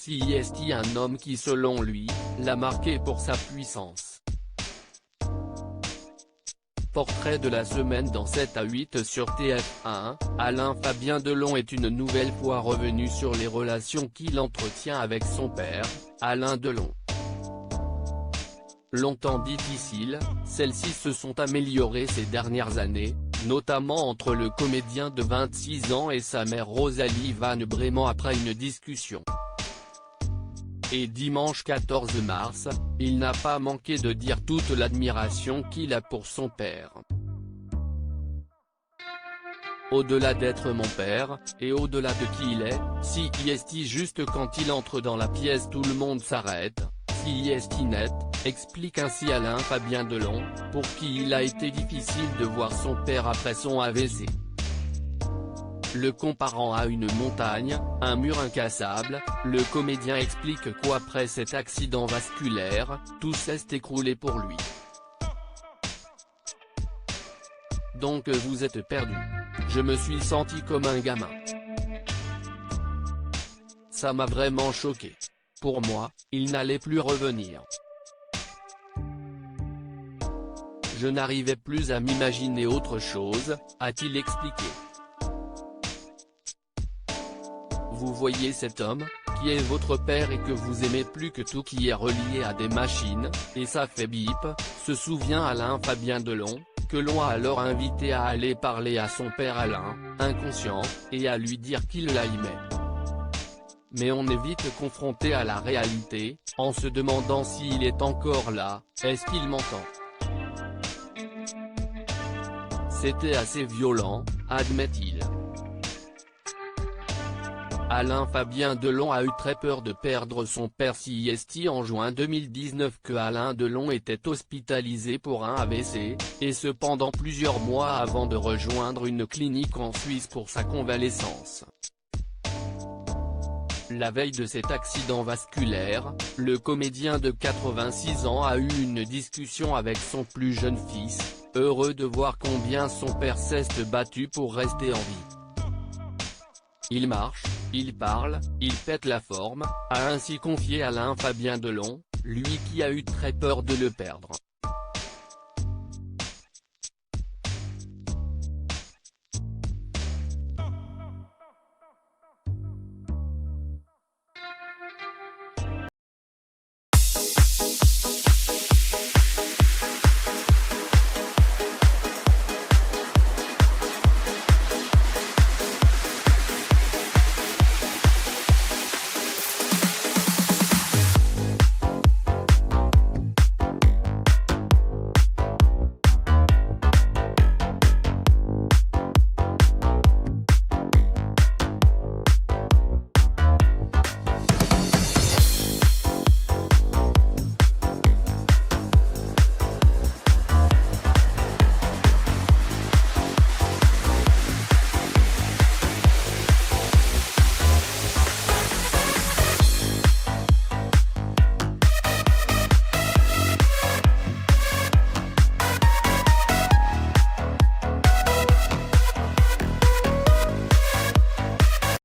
CIST, un homme qui selon lui, l'a marqué pour sa puissance. Portrait de la semaine dans 7 à 8 sur TF1, Alain-Fabien Delon est une nouvelle fois revenu sur les relations qu'il entretient avec son père, Alain Delon. Longtemps difficiles, celles-ci se sont améliorées ces dernières années, notamment entre le comédien de 26 ans et sa mère Rosalie Van Bremen après une discussion. Et dimanche 14 mars, il n'a pas manqué de dire toute l'admiration qu'il a pour son père. Au-delà d'être mon père, et au-delà de qui il est, CIST juste quand il entre dans la pièce tout le monde s'arrête, CIST net, explique ainsi Alain-Fabien Delon, pour qui il a été difficile de voir son père après son AVC. Le comparant à une montagne, un mur incassable, le comédien explique qu'après cet accident vasculaire, tout s'est écroulé pour lui. Donc vous êtes perdu. Je me suis senti comme un gamin. Ça m'a vraiment choqué. Pour moi, il n'allait plus revenir. Je n'arrivais plus à m'imaginer autre chose, a-t-il expliqué. Vous voyez cet homme, qui est votre père et que vous aimez plus que tout, qui est relié à des machines, et ça fait bip, se souvient Alain-Fabien Delon, que l'on a alors invité à aller parler à son père Alain, inconscient, et à lui dire qu'il l'aimait. Mais on est vite confronté à la réalité, en se demandant s'il est encore là, est-ce qu'il m'entend? C'était assez violent, admet-il. Alain-Fabien Delon a eu très peur de perdre son père. CIST en juin 2019 que Alain Delon était hospitalisé pour un AVC, et ce pendant plusieurs mois avant de rejoindre une clinique en Suisse pour sa convalescence. La veille de cet accident vasculaire, le comédien de 86 ans a eu une discussion avec son plus jeune fils, heureux de voir combien son père s'est battu pour rester en vie. Il marche, il parle, il pète la forme, a ainsi confié Alain-Fabien Delon, lui qui a eu très peur de le perdre.